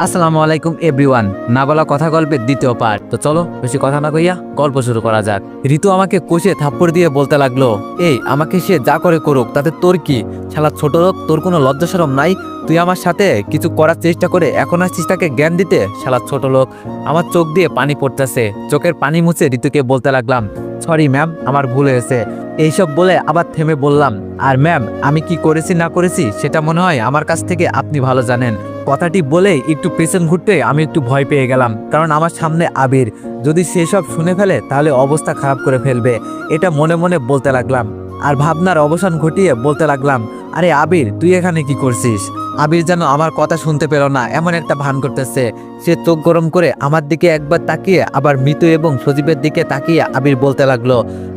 আসসালামু আলাইকুম এভরিওয়ান। না বলা কথা গল্পের দ্বিতীয় পার্ট। তো চলো বেশি কথা না কইয়া গল্প শুরু করা যাক। ঋতু আমাকে কষে থাপ্পড় দিয়ে বলতে লাগলো, এই আমাকে সে যা করে করুক তাতে তোর কি? শালা ছোট লোক, তোর কোনো লজ্জা শরম নাই? তুই আমার সাথে কিছু করার চেষ্টা করে এখন আসছিস তাকে জ্ঞান দিতে? শালা ছোট লোক। আমার চোখ দিয়ে পানি পড়তেছে। চোখের পানি মুছে ঋতুকে বলতে লাগলাম, সরি ম্যাম, আমার ভুল হয়েছে। এইসব বলে আবার থেমে বললাম, আর ম্যাম আমি কি করেছি না করেছি সেটা মনে হয় আমার কাছ থেকে আপনি ভালো জানেন। কথাটি বলে একটু পেছন ঘুরতে আমি একটু ভয় পেয়ে গেলাম, কারণ আমার সামনে আবির। যদি সেসব শুনে ফেলে তাহলে অবস্থা খারাপ করে ফেলবে, এটা মনে মনে বলতে লাগলাম। আর ভাবনার অবসান ঘটিয়ে বলতে লাগলাম, আরে আবির তুই এখানে কি করছিস? আবির যেন আমার কথা শুনতে পেল না এমন একটা ভান করতেছে। সে চোখ গরম করে আমার দিকে একবার তাকিয়ে আবার মৃত এবং সজীবের দিকে তাকিয়ে আবির বলতে লাগলো,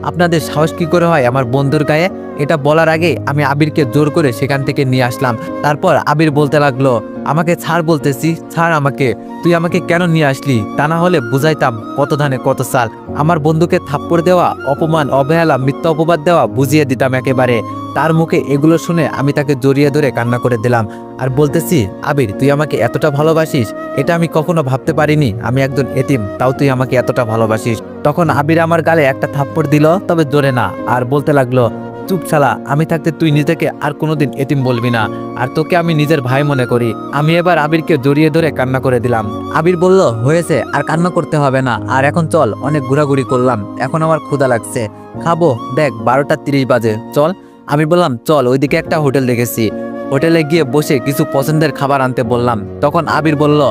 আপনাদের সাহস কি করে হয় আমার বন্ধুর গায়ে? এটা বলার আগে আমি আবিরকে জোর করে সেখান থেকে নিয়ে আসলাম। তারপর আবির বলতে লাগলো, আমাকে ছাড় বলতেছি, ছাড় আমাকে। তুই আমাকে কেন নিয়ে আসলি? তা না হলে বুঝাইতাম কত ধানে কত সাল। আমার বন্ধুকে থাপ্পড় দেওয়া, অপমান, অবহেলা, মিথ্যা অপবাদ দেওয়া বুঝিয়ে দিতাম একেবারে। তার মুখে এগুলো শুনে আমি তাকে জড়িয়ে ধরে কান্না করে দিলাম আর বলতেছি, আবির তুই আমাকে এতটা ভালোবাসিস, এটা আমি কখনো ভাবতে পারিনি। আমি একজন এতিম, তাও তুই আমাকে এতটা ভালোবাসিস। তখন আবির আমার গালে একটা থাপ্পড় দিল, তবে জোরে না, আর বলতে লাগলো, চুপ শালা, আমি থাকতে তুই নিজেকে আর কোনোদিন এতিম বলবি না, আর তোকে আমি নিজের ভাই মনে করি। আমি এবার আবিরকে জড়িয়ে ধরে কান্না করে দিলাম। আবির বলল, হয়েছে, আর কান্না করতে হবে না, আর এখন চল, অনেক ঘোরাঘুরি করলাম, এখন আমার ক্ষুধা লাগছে, খাবো, দেখ 12টা 30 বাজে, চল। আমি বললাম, চল, ওইদিকে একটা হোটেল দেখেছি, হোটেলে গিয়ে বসে কিছু পছন্দের খাবার আনতে বললাম। তখন আবির বলল,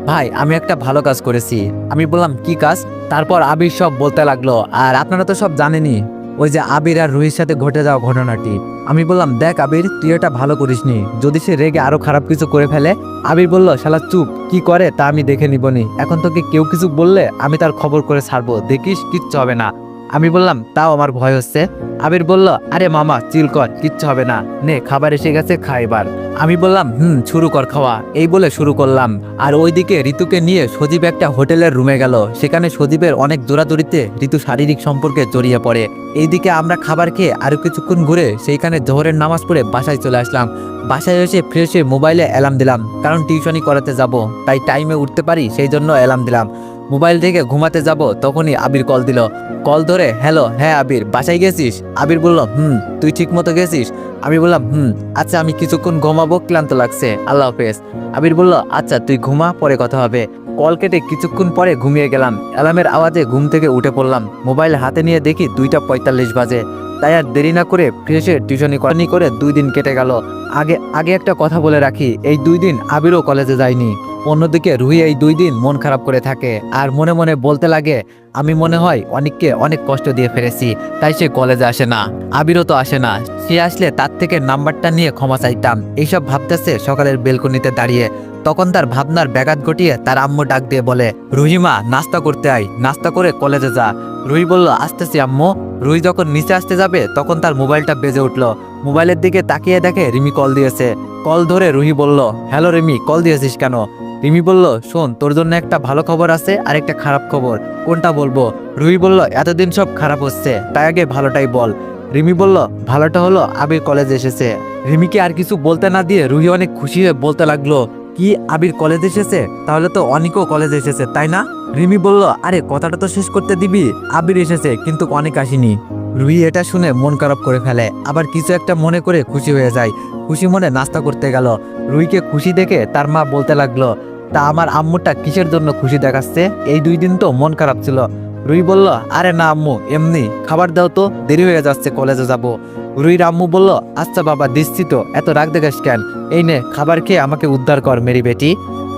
ভাই আমি একটা ভালো কাজ করেছি। আমি বললাম, কি কাজ? তারপর আবির সব বলতে লাগলো, আর আপনারা তো সব জানেনই, ওই যে আবির আর রুহির সাথে ঘটে যাওয়া ঘটনাটি। আমি বললাম, দেখ আবির, তুই এটা ভালো করিসনি, যদি সে রেগে আরো খারাপ কিছু করে ফেলে। আবির বলল, শালা চুপ, কি করে তা আমি দেখে নিবনি, এখন তোকে কেউ কিছু বললে আমি তার খবর করে ছাড়বো, দেখিস কিচ্ছু হবে না। আমি বললাম, তাও আমার ভয় হচ্ছে। আবির বলল, আরে মামা চিল কর, কিচ্ছু হবে না, নে খাবার এসে গেছে, খা এবার। আমি বললাম, শুরু কর খাওয়া, এই বলে শুরু করলাম। আর ওইদিকে ঋতুকে নিয়ে সজীব একটা হোটেলের রুমে গেল। সেখানে সজীবের অনেক দৌড়াদৌড়িতে ঋতু শারীরিক সম্পর্কে জড়িয়ে পড়ে। এইদিকে আমরা খাবার খেয়ে আরো কিছুক্ষণ ঘুরে সেইখানে জোহরের নামাজ পড়ে বাসায় চলে আসলাম। বাসায় এসে ফ্রেশ হয়ে মোবাইলে অ্যালার্ম দিলাম, কারণ টিউশনি করাতে যাব, তাই টাইমে উঠতে পারি সেই জন্য অ্যালার্ম দিলাম। মোবাইল থেকে ঘুমাতে যাব, তখনই আবির কল দিল। কল ধরে, হ্যালো, হ্যাঁ আবির, বাসায় গেছিস? আবির বলল, তুই ঠিক মতো গেছিস? আমি বললাম, আচ্ছা আমি কিছুক্ষণ ঘুমাবো, ক্লান্ত লাগছে, আল্লাহ হাফেজ। আবির বলল, আচ্ছা তুই ঘুমা, পরে কথা হবে। কল কেটে কিছুক্ষণ পরে ঘুমিয়ে গেলাম। অ্যালার্মের আওয়াজে ঘুম থেকে উঠে পড়লাম। মোবাইল হাতে নিয়ে দেখি 2টা 45 বাজে। তাই আর দেরি না করে ফ্রেশে টিউশনি করে 2 দিন কেটে গেল। আগে একটা কথা বলে রাখি, এই 2 দিন আবিরও কলেজে যায়নি। অন্যদিকে রুহি এই 2 দিন মন খারাপ করে থাকে, আর মনে মনে বলতে লাগে, আমি মনে হয় অনেককে অনেক কষ্ট দিয়ে ফেলেছি, তাই সে কলেজে আসে না। আবিরও তো আসে না, সে আসলে তার থেকে নাম্বারটা নিয়ে ক্ষমা চাইতাম। এইসব ভাবতেছে সকালের বেলকনিতে দাঁড়িয়ে। তখন তার ভাবনার ব্যাঘাত ঘটিয়ে তার আম্মু ডাক দিয়ে বলে, রুহিমা নাস্তা করতে আয়, নাস্তা করে কলেজে যা। রুহি বলল, আসতেছি আম্মু। রুহি যখন নিচে আসতে যাবে তখন তার মোবাইলটা বেজে উঠল। মোবাইলের দিকে তাকিয়ে দেখে রিমি কল দিয়েছে। কল ধরে রুহি বলল, হ্যালো রিমি, কল দিয়েছিস কেন? রিমি বলল, শোন, তোর জন্য একটা ভালো খবর আছে আর একটা খারাপ খবর, কোনটা বলবো? রুহি বলল, এতদিন সব খারাপ হচ্ছে, তাই আগে ভালোটাই বল। রিমি বলল, ভালোটা হলো আবির কলেজে এসেছে। রিমিকে আর কিছু বলতে না দিয়ে রুহি অনেক খুশি হয়ে বলতে লাগলো, কি আবির কলেজ এসেছে? তাহলে তো অনেকও কলেজ এসেছে, তাই না? রিমি বলল, আরে কথাটা তো শেষ করতে দিবি, আবির এসেছে কিন্তু অনেক আসেনি। রুহি এটা শুনে মন খারাপ করে ফেলে, আবার কিছু একটা মনে করে খুশি হয়ে যায়। খুশি মনে নাস্তা করতে গেল। রুহিকে খুশি দেখে তার মা বলতে লাগলো, তা আমার আম্মুটা কিসের জন্য খুশি দেখাচ্ছে? এই 2 দিন তো মন খারাপ ছিল। রুহি বলল, আরে না আম্মু, এমনি, খাবার দাও তো, দেরি হয়ে যাচ্ছে, কলেজে যাব। রুহির আম্মু বলল, আচ্ছা বাবা দিচ্ছি তো, এত রাগ দেখাস কেন, এই নে খাবার খেয়ে আমাকে উদ্ধার কর মেরি বেটি।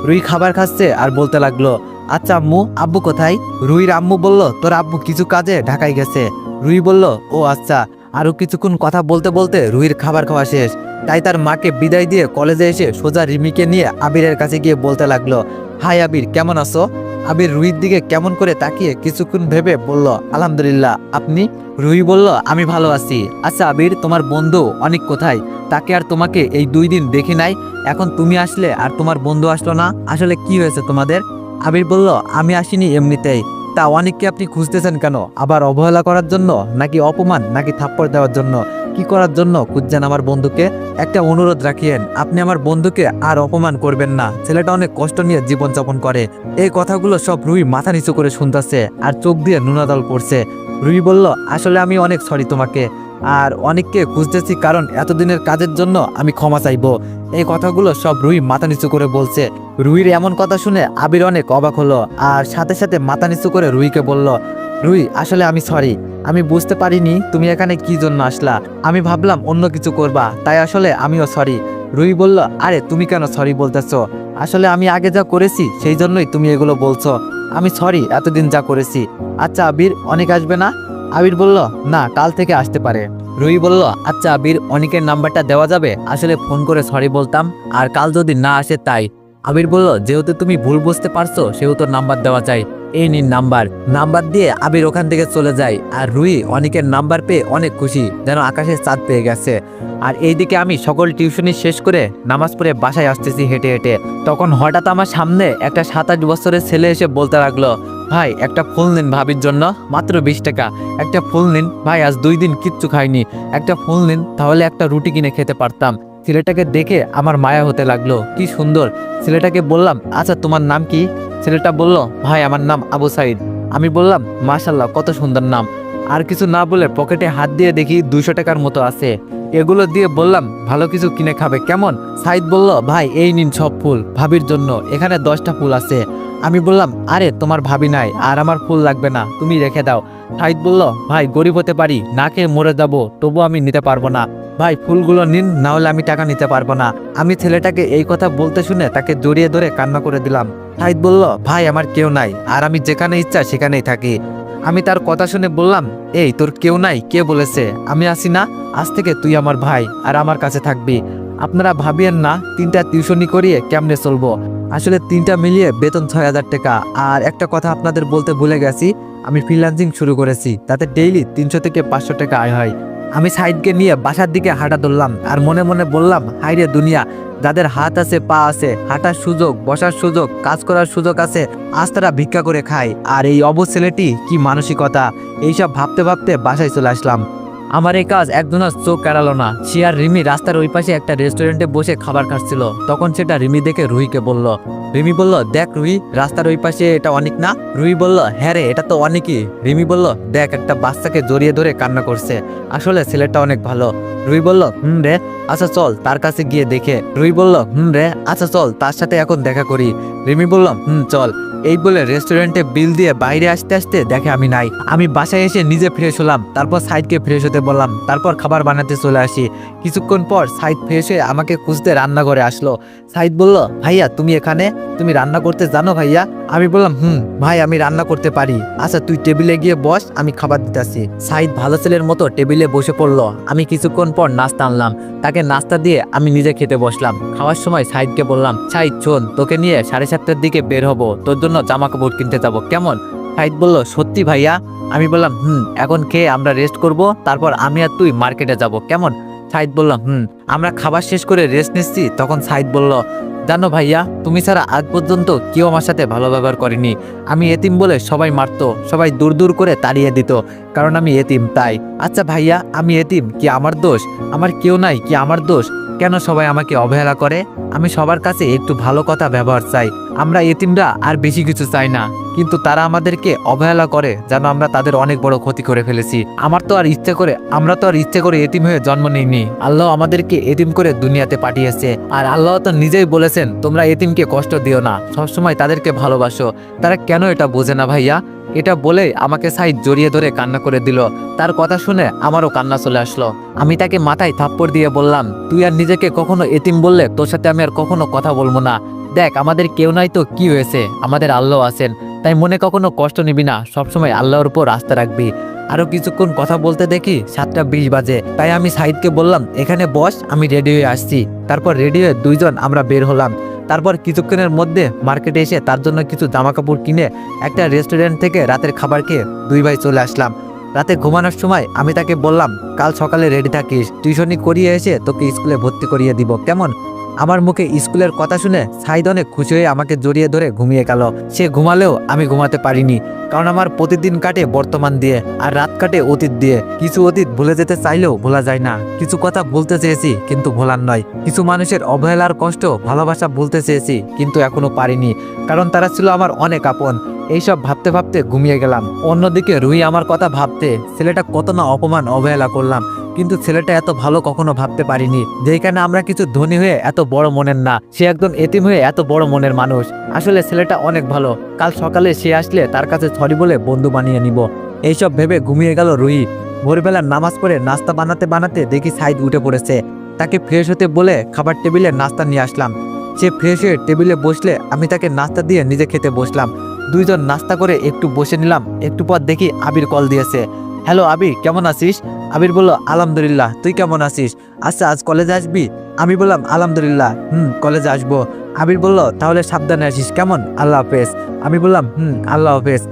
রুহি খাবার খাচ্ছে আর বলতে লাগলো, আচ্ছা আম্মু, আব্বু কোথায়? রুহির আম্মু বলল, তোর আব্বু কিছু কাজে ঢাকায় গেছে। রুহি বলল, ও আচ্ছা। আরো কিছুক্ষণ কথা বলতে বলতে রুহির খাবার খাওয়া শেষ। তাই তার মাকে বিদায় দিয়ে কলেজে এসে সোজা রিমিকে নিয়ে আবিরের কাছে গিয়ে বলতে লাগলো, হাই আবির, কেমন আছো? আবির রুহির দিকে কেমন করে তাকিয়ে কিছুক্ষণ ভেবে বলল, আলহামদুলিল্লাহ, আপনি? রুহি বলল, আমি ভালো আছি। আচ্ছা আবির, তোমার বন্ধু অনেক কোথায়? তাকে আর তোমাকে এই 2 দিন দেখি নাই, এখন তুমি আসলে আর তোমার বন্ধু আসলো না, আসলে কি হয়েছে তোমাদের? আবির বলল, আমি আসিনি এমনিতেই, তা অনেককে আপনি খুঁজতেছেন কেন? আবার অবহেলা করার জন্য, নাকি অপমান, নাকি থাপ্পড় দেওয়ার জন্য? কি করার জন্য খুঁজছেন আমার বন্ধুকে? একটা অনুরোধ রাখিয়েন, আপনি আমার বন্ধুকে আর অপমান করবেন না। ছেলেটা অনেক কষ্ট নিয়ে জীবনযাপন করে। এই কথাগুলো সব রুহি মাথা নিচু করে শুনতেছে আর চোখ দিয়ে নুনাদল পড়ছে। রুহি বলল, আসলে আমি অনেক সরি তোমাকে, আর অনেককে খুঁজতেছি, কারণ এতদিনের কাজের জন্য আমি ক্ষমা চাইবো। এই কথাগুলো সব রুহি মাথা নিচু করে বলছে। রুহির এমন কথা শুনে আবির অনেক অবাক হলো, আর সাথে সাথে মাথা নিচু করে রুহিকে বলল, রুহি আসলে আমি সরি, আমি বুঝতে পারিনি তুমি এখানে কি জন্য আসলা। আমি ভাবলাম অন্য কিছু করবা, তাই আসলে আমিও সরি। রুহি বলল, আরে তুমি কেন সরি বলতেছো? আসলে আমি আগে যা করেছি সেই জন্যই তুমি এগুলো বলছো। আমি সরি এতদিন যা করেছি। আচ্ছা আবির, অনেক আসবে না? আবির বলল, না, কাল থেকে আসতে পারে। রুহি বলল, আচ্ছা আবির, অনেকের নাম্বারটা দেওয়া যাবে? আসলে ফোন করে সরি বলতাম, আর কাল যদি না আসে তাই। আবির বলল, যেহেতু তুমি ভুল বুঝতে পারছো সেহেতু নাম্বার দেওয়া যায়, এই নিন নাম্বার। নাম্বার দিয়ে আবির ওখান থেকে চলে যায়, আর রুহি অনেকের নাম্বার পেয়ে অনেক খুশি, যেন আকাশের চাঁদ পেয়ে গেছে। আর এইদিকে আমি সকল টিউশনি শেষ করে নামাজ পড়ে বাসায় আসতেছি হেঁটে হেঁটে। তখন হঠাৎ আমার সামনে একটা 7-8 বছরের ছেলে এসে বলতে লাগলো, ভাই একটা ফুল নিন ভাবির জন্য, মাত্র 20 টাকা। একটা ফুল নিন ভাই, আজ 2 দিন কিচ্ছু খাইনি, একটা ফুল নিন, তাহলে একটা রুটি কিনে খেতে পারতাম। ছেলেটাকে দেখে আমার মায়া হতে লাগলো, কি সুন্দর। ছেলেটাকে বললাম, আচ্ছা তোমার নাম কি? ছেলেটা বলল, ভাই আমার নাম আবু সাইদ। আমি বললাম, মাশাল্লাহ, কত সুন্দর নাম। আর কিছু না বলে পকেটে হাত দিয়ে দেখি 200 টাকার মতো আছে। এগুলো দিয়ে বললাম, ভালো কিছু কিনে খাবে কেমন? সাইদ বলল, ভাই এই নিন সব ফুল ভাবির জন্য, এখানে 10টা ফুল আছে। আমি বললাম, আরে তোমার ভাবি নাই, আর আমার ফুল লাগবে না, তুমি রেখে দাও। সাইদ বলল, ভাই গরিব হতে পারি, না খেয়ে মরে যাবো, তবু আমি নিতে পারবো না। ভাই ফুলগুলো নিন, না হলে আমি টাকা নিতে পারবো না। আমি ছেলেটাকে এই কথা বলতে শুনে তাকে জড়িয়ে ধরে কান্না করে দিলাম। সাইদ বলল, ভাই আমার কেউ নাই, আর আমি যেখানে ইচ্ছা সেখানেই থাকি। আমি তার কথা শুনে বললাম, এই তোর কেউ নাই কে বলেছে? আমি আছি না, আজ থেকে তুই আমার ভাই আর আমার কাছে থাকবি। আপনারা ভাবিয়েন না 3টা টিউশনি করিয়ে কেমনে চলবো। আসলে 3টা মিলিয়ে বেতন 6000 টাকা। আর একটা কথা আপনাদের বলতে ভুলে গেছি, আমি ফ্রিল্যান্সিং শুরু করেছি, তাতে ডেইলি 300 থেকে 500 টাকা আয় হয়। আমি সাইডকে নিয়ে বাসার দিকে হাঁটা ধরলাম, আর মনে মনে বললাম, হাইরে দুনিয়া, যাদের হাত আছে পা আছে, হাঁটার সুযোগ, বসার সুযোগ, কাজ করার সুযোগ আছে, আজ তারা ভিক্ষা করে খায়। আর এই অবুঝ ছেলেটি কি মানসিকতা। এইসব ভাবতে ভাবতে বাসায় চলে আসলাম। আমার এই কাজ একজনের চোখ এড়ালো না। সে আর রিমি রাস্তার ওই পাশে একটা রেস্টুরেন্টে বসে খাবার খাচ্ছিল। তখন সেটা রিমি দেখে রুহিকে বলল। রিমি বলল, দেখ রুহি, রাস্তার ওই পাশে এটা অনেক না? রুহি বলল, হ্যাঁ রে, এটা তো অনেকই। রিমি বলল, দেখ একটা বাচ্চাকে জড়িয়ে ধরে কান্না করছে, আসলে ছেলেটা অনেক ভালো। রুহি বলল, রে, আচ্ছা চল তার কাছে গিয়ে দেখে। রুহি বলল, রে, আচ্ছা চল তার সাথে এখন দেখা করি। রিমি বলল, চল। এই বলে রেস্টুরেন্টে বিল দিয়ে বাইরে আসতে আসতে দেখে আমি নাই। আমি বাসায় এসে নিজে ফ্রেশ হলাম, তারপর সাইদকে ফ্রেশ হতে বললাম, তারপর খাবার বানাতে চলে আসি। কিছুক্ষণ পর সাইদ ফ্রেশ হয়ে আমাকে খুঁজতে রান্নাঘরে আসলো। সাইদ বলল, ভাইয়া তুমি এখানে, তুমি রান্না করতে জানো ভাইয়া? আমি বললাম, ভাই আমি রান্না করতে পারি। আচ্ছা তুই টেবিলে গিয়ে বস, আমি খাবার দিতেছি। সাইদ ভালো ছেলের মতো টেবিলে বসে পড়লো। আমি কিছুক্ষণ পর নাস্তা আনলাম, তাকে নাস্তা দিয়ে আমি নিজে খেতে বসলাম। খাওয়ার সময় সাইদকে বললাম, সাইদ শোন, তোকে নিয়ে 7:30টার দিকে বের হবো, তোর জন্য জামা কাপড় কিনতে যাবো, কেমন? সাইদ বলল, সত্যি ভাইয়া? আমি বললাম, এখন খেয়ে আমরা রেস্ট করব, তারপর আমি আর তুই মার্কেটে যাব, কেমন? সাইদ বলল, আমরা খাবার শেষ করে রেস্ট নিচ্ছি। তখন সাইদ বলল, জানো ভাইয়া, তুমি ছাড়া আজ পর্যন্ত কেউ আমার সাথে ভালো ব্যবহার করেনি। আমি এতিম বলে সবাই মারতো, সবাই দূর দূর করে তাড়িয়ে দিত, কারণ আমি এতিম তাই। আচ্ছা ভাইয়া, আমি এতিম কি আমার দোষ? আমার কেউ নাই কি আমার দোষ? কেন সবাই আমাকে অবহেলা করে? আমি সবার কাছে একটু ভালো কথা ব্যবহার চাই। আমরা এতিমরা আর বেশি কিছু চাই না, কিন্তু তারা আমাদেরকে অবহেলা করে, যেন আমরা তাদের অনেক বড় ক্ষতি করে ফেলেছি। আমরা তো আর ইচ্ছে করে এতিম হয়ে জন্ম নিইনি। আল্লাহ আমাদেরকে এতিম করে দুনিয়াতে পাঠিয়েছে। আর আল্লাহ তো নিজেই বলেছেন, তোমরা এতিমকে কষ্ট দিও না, সবসময় তাদেরকে ভালোবাসো। তারা কেন এটা বোঝে না ভাইয়া? এটা বলে আমাকে সাইদ জড়িয়ে ধরে কান্না করে দিল। তার কথা শুনে আমারও কান্না চলে আসলো। আমি তাকে মাথায় থাপ্পড় দিয়ে বললাম, তুই আর নিজেকে কখনো এতিম বললে তোর সাথে আমি আর কখনো কথা বলবো না। দেখ আমাদের কেউ নাই তো কি হয়েছে, আমাদের আল্লাহ আছেন, তাই মনে কখনো কষ্ট নিবি না, সবসময় আল্লাহর উপর আস্থা রাখবি। আরো কিছুক্ষণ কথা বলতে দেখি 7টা 20 বাজে, তাই আমি সাইদকে বললাম, এখানে বস, আমি রেডি হয়ে আসছি। তারপর রেডি হয়ে দুইজন আমরা বের হলাম। তারপর কিছুক্ষণের মধ্যে মার্কেটে এসে তার জন্য কিছু জামা কাপড় কিনে একটা রেস্টুরেন্ট থেকে রাতের খাবার খেয়ে 2 ভাই চলে আসলাম। রাতে ঘুমানোর সময় আমি তাকে বললাম, কাল সকালে রেডি থাকিস, টিউশনি করিয়ে এসে তোকে স্কুলে ভর্তি করিয়ে দিব, কেমন? আমার মুখে স্কুলের কথা শুনে সাইদ অনেক খুশি হয়ে আমাকে জড়িয়ে ধরে ঘুমিয়ে গেল। সে ঘুমালেও আমি ঘুমাতে পারিনি, কারণ আমার প্রতিদিন কাটে বর্তমান দিয়ে আর রাত কাটে অতীত দিয়ে। কিছু অতীত ভুলে যেতে চাইলেও ভোলা যায় না, কিছু কথা বলতে চেয়েছি কিন্তু ভোলার নয়, কিছু মানুষের অবহেলার কষ্ট ভালোবাসা বলতে চেয়েছি কিন্তু এখনো পারিনি, কারণ তারা ছিল আমার অনেক আপন। এইসব ভাবতে ভাবতে ঘুমিয়ে গেলাম। অন্যদিকে রুহি আমার কথা ভাবতে, ছেলেটা কত না অপমান অবহেলা করলাম, কিন্তু ছেলেটা এত ভালো কখনো ভাবতে পারিনি। যেখানে আমরা কিছু ধনী হয়ে এত বড় মনের না, সে একদম এতিম হয়ে এত বড় মনের মানুষ। আসলে ছেলেটা অনেক ভালো। কাল সকালে সে আসলে তার কাছে সরি বলে বন্ধু বানিয়ে নিব। এইসব ভেবে ঘুমিয়ে গেল রুহি। ভোরবেলা নামাজ পড়ে নাস্তা বানাতে বানাতে দেখি সাইদ উঠে পড়েছে। তাকে ফ্রেশ হতে বলে খাবার টেবিলে নাস্তা নিয়ে আসলাম। সে ফ্রেশ হয়ে টেবিলে বসলে আমি তাকে নাস্তা দিয়ে নিজে খেতে বসলাম। দুইজন নাস্তা করে একটু বসে নিলাম। একটু পর দেখি আবির কল দিয়েছে। হ্যালো আবির, কেমন আছিস? আবির বলল আলহামদুলিল্লাহ, তুই কেমন আছিস? আচ্ছা আজ কলেজে আসবি? আমি বললাম আলহামদুলিল্লাহ, কলেজে আসবো। আবির বলল তাহলে সাবধানে আসিস, কেমন? আল্লাহ হাফেজ। আমি বললাম আল্লাহ হাফেজ।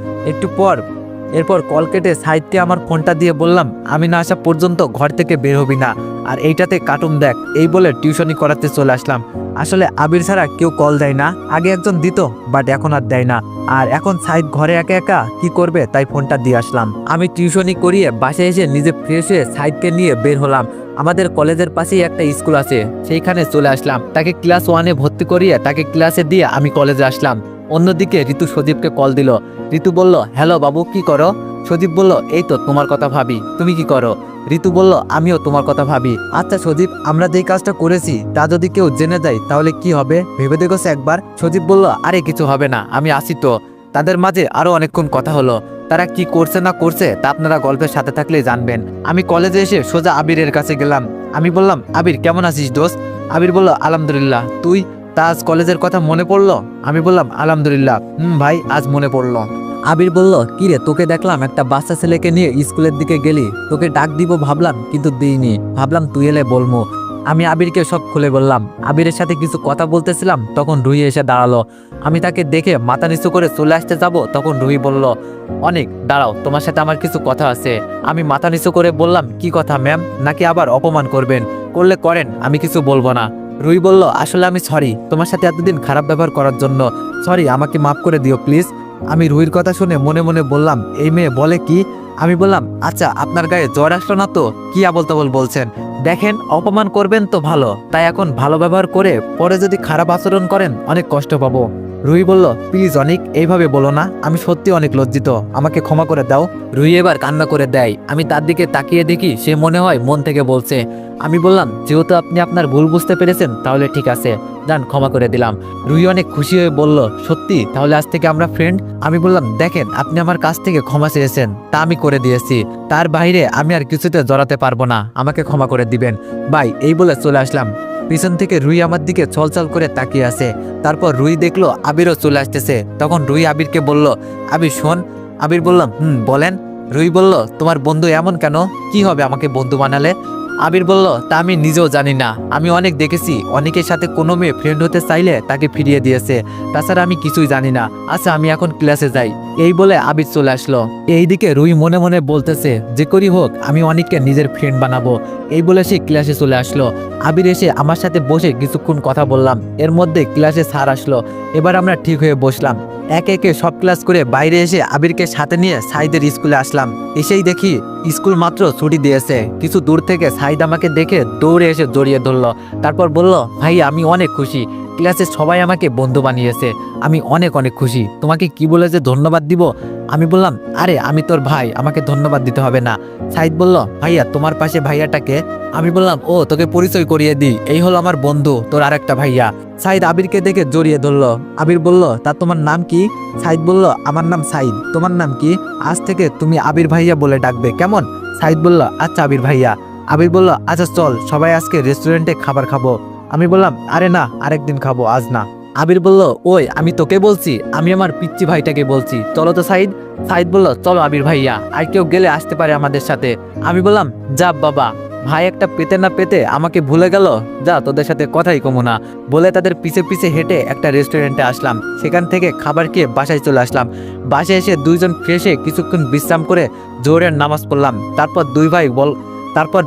এরপর কল কেটে সাইডকে আমার ফোনটা দিয়ে বললাম, আমি না আসা পর্যন্ত ঘর থেকে বের হবি না, আর এইটাতে কার্টুন দেখ। এই বলে টিউশনি করাতে চলে আসলাম। আসলে আবির ছাড়া কেউ কল দেয় না, আগে একজন দিত বাট এখন আর দেয় না। আর এখন সাইড ঘরে একা একা কি করবে, তাই ফোনটা দিয়ে আসলাম। আমি টিউশনি করিয়ে বাসায় এসে নিজে ফ্রেশ হয়ে সাইডকে নিয়ে বের হলাম। আমাদের কলেজের পাশেই একটা স্কুল আছে, সেইখানে চলে আসলাম। তাকে ক্লাস 1-এ ভর্তি করিয়ে তাকে ক্লাসে দিয়ে আমি কলেজে আসলাম। অন্যদিকে ঋতু সজীবকে কল দিল। ঋতু বলল, হ্যালো বাবু, কি করো? সজীব বলল, এই তো তোমার কথা ভাবি। তুমি কি করো? ঋতু বলল, আমিও তোমার কথা ভাবি। আচ্ছা সজীব, আমরা যেই কাজটা করেছি তা যদি কেউ জেনে যায় তাহলে কি হবে, ভেবে দেখোস একবার? সজীব বলল, আরে কিছু হবে না, আমি আসি তো। তাদের মাঝে আরো অনেকক্ষণ কথা হলো। তারা কি করছে না করছে তা আপনারা গল্পের সাথে থাকলে জানবেন। আমি কলেজে এসে সোজা আবিরের কাছে গেলাম। আমি বললাম, আবির কেমন আছিস দোস্ত? আবির বলল, আলহামদুলিল্লাহ। তুই? তা আজ কলেজের কথা মনে পড়লো? আমি বললাম, আলহামদুলিল্লাহ, ভাই আজ মনে পড়লো। আবির বলল, কিরে তোকে দেখলাম একটা বাচ্চা ছেলেকে নিয়ে স্কুলের দিকে গেলি, তোকে ডাক দিব ভাবলাম কিন্তু দিইনি, ভাবলাম তুই এলে বলবো। আমি আবিরকে সব খুলে বললাম। আবিরের সাথে কিছু কথা বলতেছিলাম, তখন রুহি এসে দাঁড়ালো। আমি তাকে দেখে মাথা নিচু করে চলে আসতে যাব, তখন রুহি বলল, অনেক দাঁড়াও, তোমার সাথে আমার কিছু কথা আছে। আমি মাথা নিচু করে বললাম, কি কথা ম্যাম? নাকি আবার অপমান করবেন? করলে করেন, আমি কিছু বলবো না। রুহি বলল, আসলে আমি সরি তোমার সাথে এতদিন খারাপ ব্যবহার করার জন্য, সরি, আমাকে মাফ করে দিও প্লিজ। আমি রুহির কথা শুনে মনে মনে বললাম, এই মেয়ে বলে কি? আমি বললাম, আচ্ছা আপনার গায়ে জ্বর আসলো না তো? কি আবল তাবল বলছেন? দেখেন, অপমান করবেন তো ভালো, তাই এখন ভালো ব্যবহার করে পরে যদি খারাপ আচরণ করেন অনেক কষ্ট পাবো। রুহি বলল, প্লিজ অনিক, এইভাবে বলো না, আমি সত্যি অনেক লজ্জিত, আমাকে ক্ষমা করে দাও। রুহি এবার কান্না করে দেয়। আমি তার দিকে তাকিয়ে দেখি সে মনে হয় মন থেকে বলছে। আমি বললাম, যেহেতু আপনি আপনার ভুল বুঝতে পেরেছেন তাহলে ঠিক আছে, যান, ক্ষমা করে দিলাম। রুহি অনেক খুশি হয়ে বলল, সত্যি? তাহলে আজ থেকে আমরা ফ্রেন্ড? আমি বললাম, দেখেন, আপনি আমার কাছ থেকে ক্ষমা চেয়েছেন, তা আমি করে দিয়েছি, তার বাইরে আমি আর কিছুতে জড়াতে পারবো না, আমাকে ক্ষমা করে দিবেন ভাই। এই বলে চলে আসলাম। পিছন থেকে রুহি আমার দিকে ছলছল করে তাকিয়ে আছে। তারপর রুহি দেখলো আবিরও চলে আসতেছে। তখন রুহি আবিরকে বলল, আবির শোন। আবির বললাম, বলেন। রুহি বলল, তোমার বন্ধু এমন কেন? কি হবে আমাকে বন্ধু বানালে? আবির বলল, তা আমি নিজেও জানি না, আমি অনেক দেখেছি, অনেকের সাথে কোনো মেয়ে ফ্রেন্ড হতে চাইলে তাকে ফিরিয়ে দিয়েছে, তাছাড়া আমি কিছুই জানি না। আচ্ছা আমি এখন ক্লাসে যাই। এই বলে আবির চলে আসলো। এইদিকে রুহি মনে মনে বলতেছে, যে করি হোক আমি অনেককে নিজের ফ্রেন্ড বানাবো। এই বলে সে ক্লাসে চলে আসলো। আবির এসে আমার সাথে বসে কিছুক্ষণ কথা বললাম। এর মধ্যে ক্লাসে স্যার আসলো। এবার আমরা ঠিক হয়ে বসলাম। একে একে সব ক্লাস করে বাইরে এসে আবিরকে সাথে নিয়ে সাইদের স্কুলে আসলাম। এসেই দেখি স্কুল মাত্র ছুটি দিয়েছে। কিছু দূর থেকে সাইদ আমাকে দেখে দৌড়ে এসে জড়িয়ে ধরলো। তারপর বলল, ভাই আমি অনেক খুশি, ক্লাসে সবাই আমাকে বন্ধু বানিয়েছে, আমি অনেক অনেক খুশি, তোমাকে কি বলে যে ধন্যবাদ দিব? আমি বললাম, আরে আমি তোর ভাই, আমাকে ধন্যবাদ দিতে হবে না। সাইদ বলল, ভাইয়া তোমার পাশে ভাইয়াটাকে? আমি বললাম, ও তোকে পরিচয় করিয়ে দিই, এই হলো আমার বন্ধু, তোর আরেকটা ভাইয়া। সাইদ আবিরকে দেখে জড়িয়ে ধরলো। আবির বলল, তা তোমার নাম কি? সাইদ বলল, আমার নাম সাইদ, তোমার নাম কি? আজ থেকে তুমি আবির ভাইয়া বলে ডাকবে, কেমন? সাইদ বলল, আচ্ছা আবির ভাইয়া। আবির বলল, আচ্ছা চল সবাই আজকে রেস্টুরেন্টে খাবার খাবো। আমি বললাম, আরে না, আরেকদিন খাবো, আজ না। আবির বলল, ওই আমি তোকে বলছি, আমি আমার পিচ্চি ভাইটাকে বলছি, চলো তো সাইদ। সাইদ বলল, চলো আবির ভাইয়া, আর কেউ গেলে আসতে পারে আমাদের সাথে। আমি বললাম, যা বাবা, ভাই একটা পেতে না পেতে আমাকে ভুলে গেল, যা তোদের সাথে কথাই কমু না। বলে তাদের পিছে পিছে হেঁটে একটা রেস্টুরেন্টে আসলাম। সেখান থেকে খাবার খেয়ে বাসায় চলে আসলাম। বাসায় এসে দুইজন ফ্রেশে কিছুক্ষণ বিশ্রাম করে জোহরের নামাজ পড়লাম। তারপর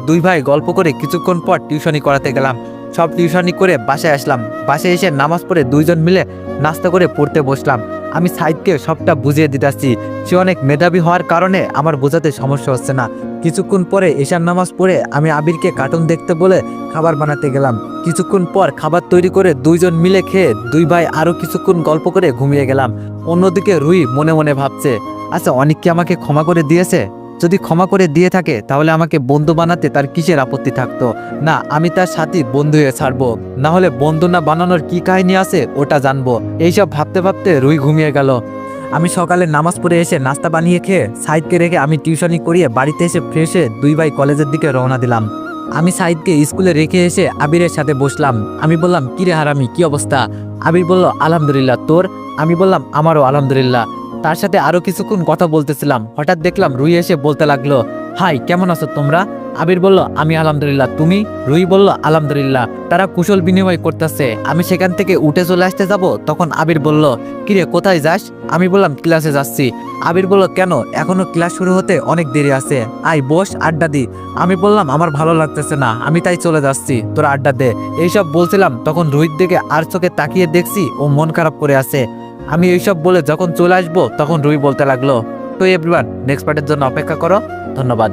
দুই ভাই গল্প করে কিছুক্ষণ পর টিউশনি করাতে গেলাম। সব টিউশনি করে বাসায় আসলাম। বাসায় এসে নামাজ পড়ে দুইজন মিলে নাস্তা করে পড়তে বসলাম। আমি সাইদকে সবটা বুঝিয়ে দিতেছি। সে অনেক মেধাবী হওয়ার কারণে আমার বোঝাতে সমস্যা হচ্ছে না। কিছুক্ষণ পরে এশার নামাজ পড়ে আমি আবিরকে কার্টুন দেখতে বলে খাবার বানাতে গেলাম। কিছুক্ষণ পর খাবার তৈরি করে দুইজন মিলে খেয়ে দুই ভাই আরও কিছুক্ষণ গল্প করে ঘুমিয়ে গেলাম। অন্যদিকে রুই মনে মনে ভাবছে, আচ্ছা অনেক কি আমাকে ক্ষমা করে দিয়েছে? যদি ক্ষমা করে দিয়ে থাকে তাহলে আমাকে বন্ধু বানাতে তার কিসের আপত্তি থাকতো? না, আমি তার সাথে বন্ধু হয়ে ছাড়বো, না হলে বন্ধু না বানানোর কি কাহিনী আছে ওটা জানবো। এইসব ভাবতে ভাবতে রুই ঘুমিয়ে গেল। আমি সকালে নামাজ পড়ে এসে নাস্তা বানিয়ে খেয়ে সাইদকে রেখে আমি টিউশনি করিয়ে বাড়িতে এসে ফ্রেশ হয়ে দুই ভাই কলেজের দিকে রওনা দিলাম। আমি সাইদকে স্কুলে রেখে এসে আবিরের সাথে বসলাম। আমি বললাম, কিরে হারামি, কি অবস্থা? আবির বলল, আলহামদুলিল্লাহ, তোর? আমি বললাম, আমারও আলহামদুলিল্লাহ। তার সাথে আরো কিছুক্ষণ কথা বলতেছিলাম, হঠাৎ দেখলাম রুই এসে বলতে লাগলো, হাই, কেমন আছো তোমরা? আবির বলল, আমি আলহামদুলিল্লাহ, তুমি? রুই বলল, আলহামদুলিল্লাহ। তারা কুশল বিনিময় করতেছে। আমি সেখান থেকে উঠে চলে আসতে যাব, তখন আবির বলল, কিরে কোথায় যাস? আমি বললাম, ক্লাসে যাচ্ছি। আবির বলল, কেন? এখনো ক্লাস শুরু হতে অনেক দেরি আছে, আয় বস, আড্ডা দি। আমি বললাম, আমার ভালো লাগতেছে না, আমি তাই চলে যাচ্ছি, তোরা আড্ডা দে। এইসব বলছিলাম তখন রুহির দিকে আর চোখে তাকিয়ে দেখছি ও মন খারাপ করে আছে। আমি এইসব বলে যখন চলে আসবো তখন রুই বলতে লাগলো, তো এভরিওয়ান, নেক্সট পার্টের জন্য অপেক্ষা করো। ধন্যবাদ।